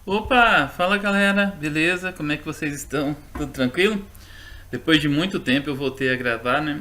Opa, fala galera, beleza? Como é que vocês estão? Tudo tranquilo? Depois de muito tempo eu voltei a gravar, né?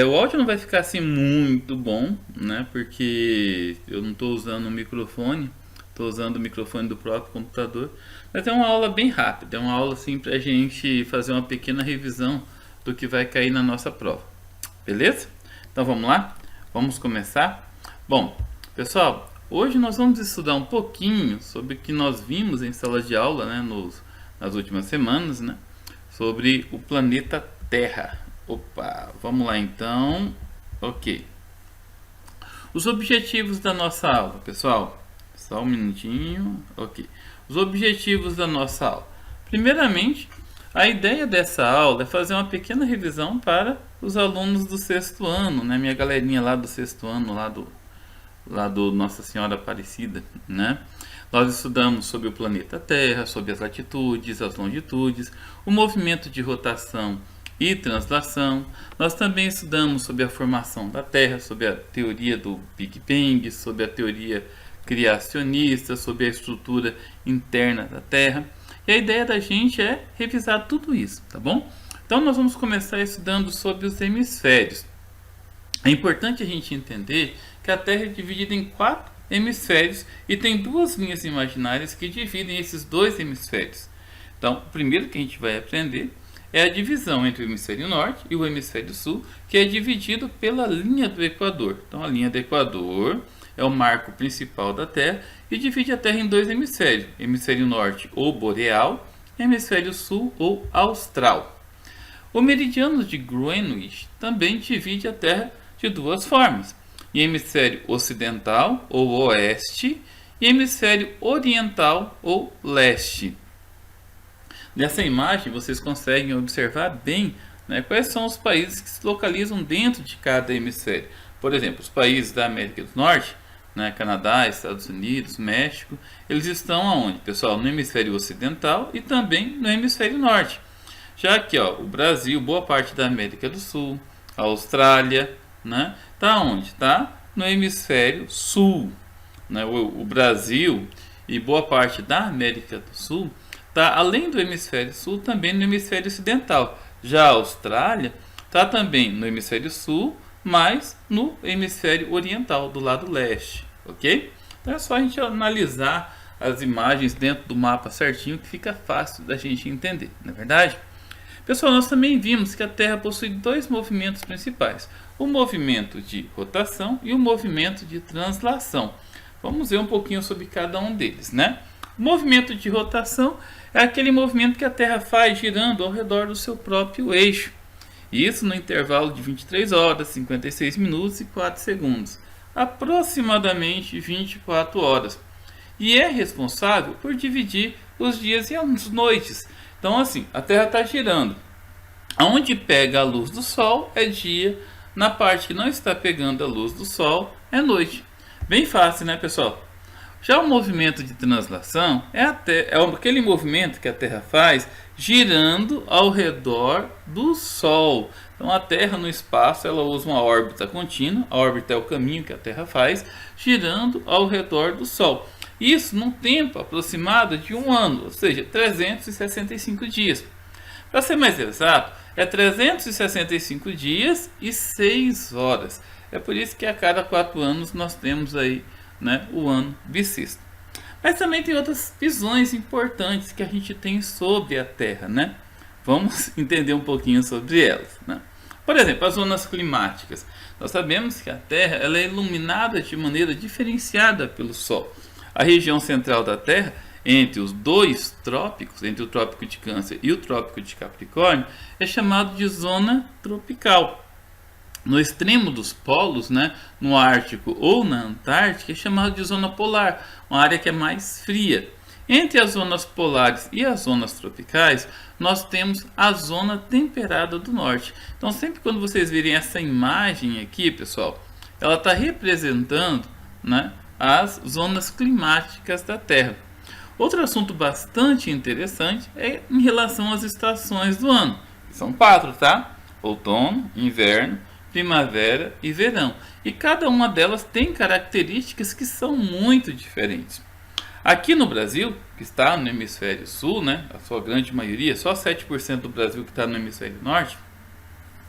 O áudio não vai ficar assim muito bom, né? Porque eu não estou usando o microfone, estou usando o microfone do próprio computador. Mas é uma aula bem rápida, é uma aula assim pra gente fazer uma pequena revisão do que vai cair na nossa prova. Beleza? Então vamos lá? Vamos começar? Bom, pessoal, hoje nós vamos estudar um pouquinho sobre o que nós vimos em sala de aula, né, nas últimas semanas, né, sobre o planeta Terra. Opa, vamos lá então. Ok. Os objetivos da nossa aula, pessoal. Só um minutinho. Ok. Os objetivos da nossa aula. Primeiramente, a ideia dessa aula é fazer uma pequena revisão para os alunos do sexto ano, né? Minha galerinha lá do sexto ano, lá do Nossa Senhora Aparecida, né? Nós estudamos sobre o planeta Terra, sobre as latitudes, as longitudes, o movimento de rotação e translação. Nós também estudamos sobre a formação da Terra, sobre a teoria do Big Bang, sobre a teoria criacionista, sobre a estrutura interna da Terra. E a ideia da gente é revisar tudo isso, tá bom? Então nós vamos começar estudando sobre os hemisférios. É importante a gente entender que a Terra é dividida em 4 hemisférios e tem duas linhas imaginárias que dividem esses dois hemisférios. Então, o primeiro que a gente vai aprender é a divisão entre o hemisfério norte e o hemisfério sul, que é dividido pela linha do Equador. Então, a linha do Equador é o marco principal da Terra e divide a Terra em dois hemisférios: hemisfério norte ou boreal, hemisfério sul ou austral. O meridiano de Greenwich também divide a Terra de duas formas: em hemisfério ocidental ou oeste e hemisfério oriental ou leste. Nessa imagem vocês conseguem observar bem, né, quais são os países que se localizam dentro de cada hemisfério. Por exemplo, os países da América do Norte, né, Canadá, Estados Unidos, México, eles estão aonde, pessoal? No hemisfério ocidental e também no hemisfério norte. Já que o Brasil, boa parte da América do Sul, a Austrália, né, tá onde? Tá no hemisfério sul. Né? O Brasil e boa parte da América do Sul tá além do hemisfério sul também no hemisfério ocidental. Já a Austrália tá também no hemisfério sul, mas no hemisfério oriental, do lado leste, ok? Então é só a gente analisar as imagens dentro do mapa certinho que fica fácil da gente entender, não é verdade? Pessoal, nós também vimos que a Terra possui dois movimentos principais: o movimento de rotação e o movimento de translação. Vamos ver um pouquinho sobre cada um deles, né? O movimento de rotação é aquele movimento que a Terra faz girando ao redor do seu próprio eixo. Isso no intervalo de 23 horas, 56 minutos e 4 segundos, aproximadamente 24 horas. E é responsável por dividir os dias e as noites. Então assim, a Terra está girando. Onde pega a luz do Sol é dia, na parte que não está pegando a luz do Sol é noite. Bem fácil, né, pessoal? Já o movimento de translação é aquele movimento que a Terra faz girando ao redor do Sol. Então a Terra no espaço ela usa uma órbita contínua, a órbita é o caminho que a Terra faz, girando ao redor do Sol. Isso num tempo aproximado de um ano, ou seja, 365 dias. Para ser mais exato, é 365 dias e 6 horas. É por isso que a cada 4 anos nós temos aí, né, o ano bissexto. Mas também tem outras visões importantes que a gente tem sobre a Terra, né? Vamos entender um pouquinho sobre elas, né? Por exemplo, as zonas climáticas. Nós sabemos que a Terra ela é iluminada de maneira diferenciada pelo Sol. A região central da Terra, entre os dois trópicos, entre o trópico de Câncer e o trópico de Capricórnio, é chamado de zona tropical. No extremo dos polos, né, no Ártico ou na Antártica, é chamado de zona polar, uma área que é mais fria. Entre as zonas polares e as zonas tropicais, nós temos a zona temperada do norte. Então, sempre quando vocês virem essa imagem aqui, pessoal, ela está representando, né, as zonas climáticas da Terra. Outro assunto bastante interessante é em relação às estações do ano. São 4, tá? Outono, inverno, primavera e verão. E cada uma delas tem características que são muito diferentes. Aqui no Brasil, que está no hemisfério sul, né, a sua grande maioria, só 7% do Brasil que está no hemisfério norte,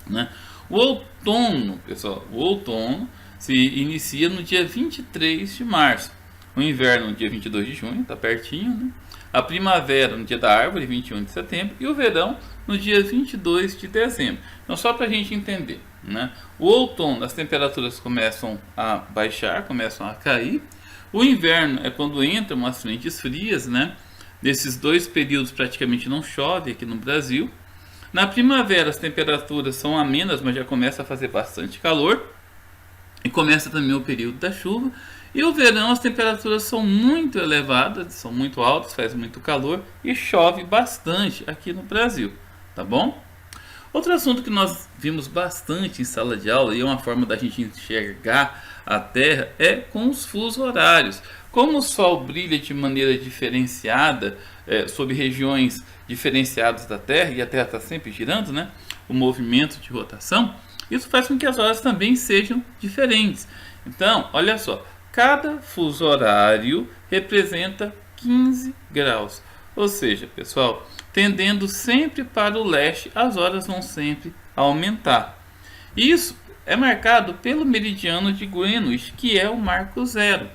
né, o outono, pessoal, o outono se inicia no dia 23 de março, o inverno no dia 22 de junho, está pertinho, né? A primavera no dia da árvore, 21 de setembro, e o verão no dia 22 de dezembro. Então, só para a gente entender, né? O outono, as temperaturas começam a baixar, começam a cair. O inverno é quando entram umas frentes frias, né? Nesses dois períodos praticamente não chove aqui no Brasil. Na primavera as temperaturas são amenas, mas já começa a fazer bastante calor. E começa também o período da chuva. E o verão as temperaturas são muito elevadas, são muito altas, faz muito calor e chove bastante aqui no Brasil, tá bom? Outro assunto que nós vimos bastante em sala de aula e é uma forma da gente enxergar a Terra é com os fusos horários. Como o Sol brilha de maneira diferenciada sobre regiões diferenciadas da Terra e a Terra está sempre girando, né? O movimento de rotação, isso faz com que as horas também sejam diferentes. Então, olha só. Cada fuso horário representa 15 graus. Ou seja, pessoal, tendendo sempre para o leste, as horas vão sempre aumentar. Isso é marcado pelo meridiano de Greenwich, que é o marco zero.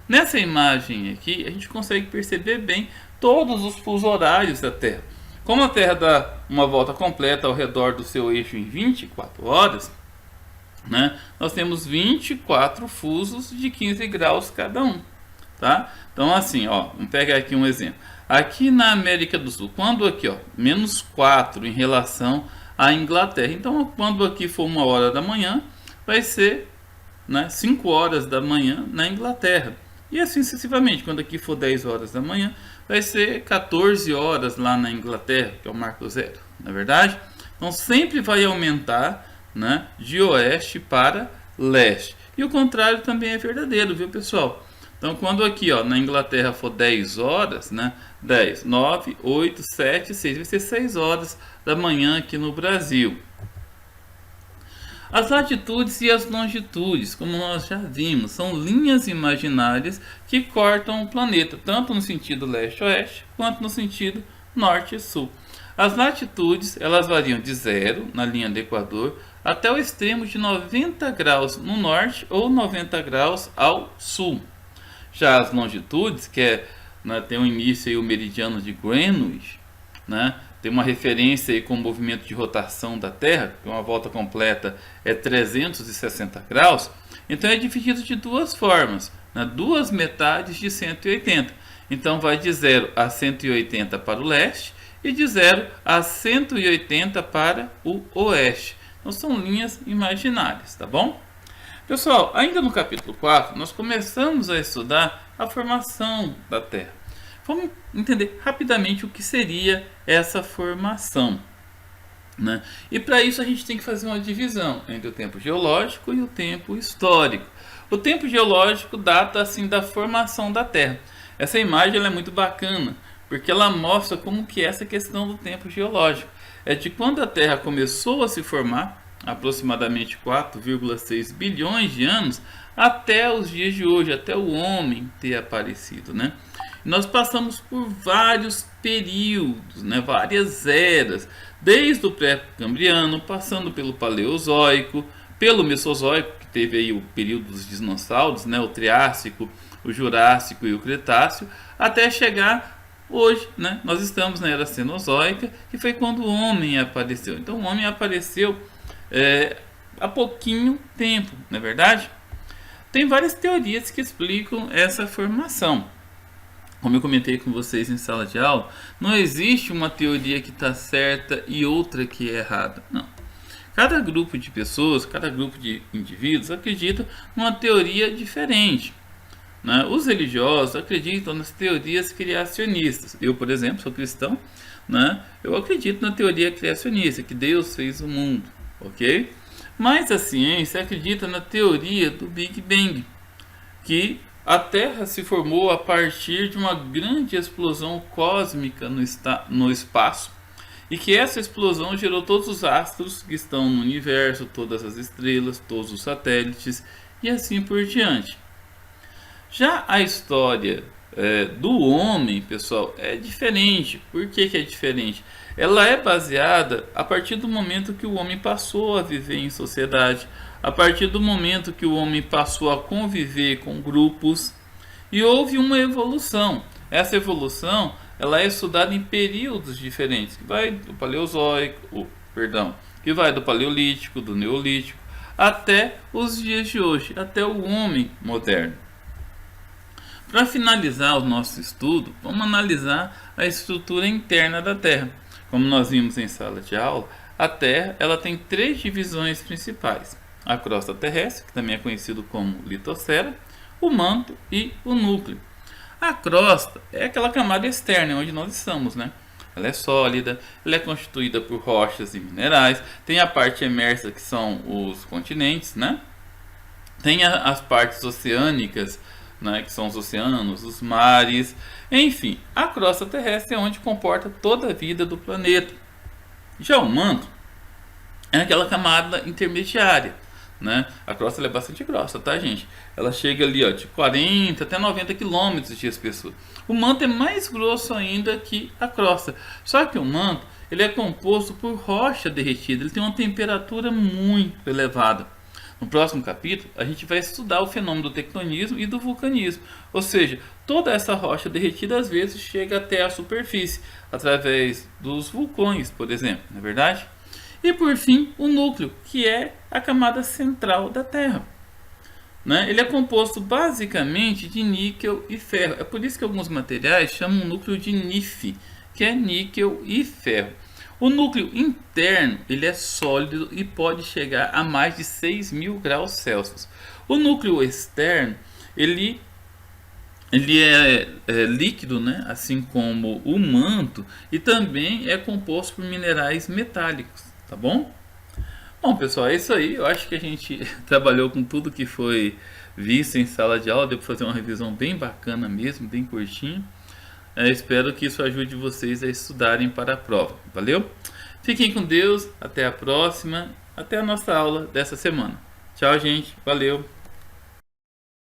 Nessa imagem aqui, a gente consegue perceber bem todos os fusos horários da Terra. Como a Terra dá uma volta completa ao redor do seu eixo em 24 horas, né? Nós temos 24 fusos de 15 graus cada um, tá? Então assim, ó, vamos pegar aqui um exemplo. Aqui na América do Sul, quando aqui, ó, menos 4 em relação à Inglaterra. Então, quando aqui for 1 hora da manhã, vai ser, né, 5 horas da manhã na Inglaterra. E assim sucessivamente, quando aqui for 10 horas da manhã, vai ser 14 horas lá na Inglaterra, que é o marco zero, não é verdade? Então sempre vai aumentar, né, de oeste para leste. E o contrário também é verdadeiro, viu, pessoal? Então, quando aqui, ó, na Inglaterra for 10 horas, né, 10, 9, 8, 7, 6, vai ser 6 horas da manhã aqui no Brasil. As latitudes e as longitudes, como nós já vimos, são linhas imaginárias que cortam o planeta, tanto no sentido leste-oeste, quanto no sentido norte-sul. As latitudes, elas variam de 0, na linha do Equador, até o extremo de 90 graus no norte ou 90 graus ao sul. Já as longitudes, que é, né, tem o início aí, o meridiano de Greenwich, né, tem uma referência aí com o movimento de rotação da Terra, que uma volta completa é 360 graus, então é dividido de duas formas, né, duas metades de 180. Então vai de 0 a 180 para o leste e de 0 a 180 para o oeste. Então são linhas imaginárias, tá bom? Pessoal, ainda no capítulo 4, nós começamos a estudar a formação da Terra. Vamos entender rapidamente o que seria essa formação, né? E para isso a gente tem que fazer uma divisão entre o tempo geológico e o tempo histórico. O tempo geológico data assim da formação da Terra. Essa imagem ela é muito bacana, porque ela mostra como que é essa questão do tempo geológico. É de quando a Terra começou a se formar, aproximadamente 4,6 bilhões de anos, até os dias de hoje, até o homem ter aparecido, né? Nós passamos por vários períodos, né, várias eras, desde o pré-cambriano, passando pelo Paleozoico, pelo Mesozoico, que teve aí o período dos dinossauros, né, o Triássico, o Jurássico e o Cretáceo, até chegar hoje, né, nós estamos na Era Cenozoica, que foi quando o homem apareceu. Então o homem apareceu há pouquinho tempo, não é verdade? Tem várias teorias que explicam essa formação. Como eu comentei com vocês em sala de aula, não existe uma teoria que está certa e outra que é errada. Não. Cada grupo de pessoas, cada grupo de indivíduos acredita numa teoria diferente, né? Os religiosos acreditam nas teorias criacionistas. Eu, por exemplo, sou cristão, né? Eu acredito na teoria criacionista, que Deus fez o mundo, ok? Mas a ciência acredita na teoria do Big Bang, que a Terra se formou a partir de uma grande explosão cósmica no espaço e que essa explosão gerou todos os astros que estão no universo, todas as estrelas, todos os satélites e assim por diante. Já a história do homem, pessoal, é diferente. Por que que é diferente? Ela é baseada a partir do momento que o homem passou a viver em sociedade, a partir do momento que o homem passou a conviver com grupos e houve uma evolução. Essa evolução, ela é estudada em períodos diferentes, que vai do paleozoico, que vai do paleolítico, do neolítico, até os dias de hoje, até o homem moderno. Para finalizar o nosso estudo, vamos analisar a estrutura interna da Terra. Como nós vimos em sala de aula, a Terra ela tem três divisões principais: a crosta terrestre, que também é conhecido como litosfera, o manto e o núcleo. A crosta é aquela camada externa onde nós estamos, né? Ela é sólida, ela é constituída por rochas e minerais, tem a parte emersa que são os continentes, né? Tem as partes oceânicas, né, que são os oceanos, os mares, enfim, a crosta terrestre é onde comporta toda a vida do planeta. Já o manto é aquela camada intermediária, né? A crosta ela é bastante grossa, tá, gente? Ela chega ali, ó, de 40 até 90 quilômetros de espessura. O manto é mais grosso ainda que a crosta, só que o manto ele é composto por rocha derretida, ele tem uma temperatura muito elevada. No próximo capítulo, a gente vai estudar o fenômeno do tectonismo e do vulcanismo. Ou seja, toda essa rocha derretida às vezes chega até a superfície, através dos vulcões, por exemplo, não é verdade? E por fim, o núcleo, que é a camada central da Terra. Né? Ele é composto basicamente de níquel e ferro. É por isso que alguns materiais chamam o núcleo de NiF, que é níquel e ferro. O núcleo interno ele é sólido e pode chegar a mais de 6.000 graus Celsius. O núcleo externo ele é líquido, né? Assim como o manto, e também é composto por minerais metálicos, tá bom? Bom, pessoal, é isso aí. Eu acho que a gente trabalhou com tudo que foi visto em sala de aula. Deu para fazer uma revisão bem bacana mesmo, bem curtinha. Espero que isso ajude vocês a estudarem para a prova. Valeu? Fiquem com Deus. Até a próxima. Até a nossa aula dessa semana. Tchau, gente. Valeu.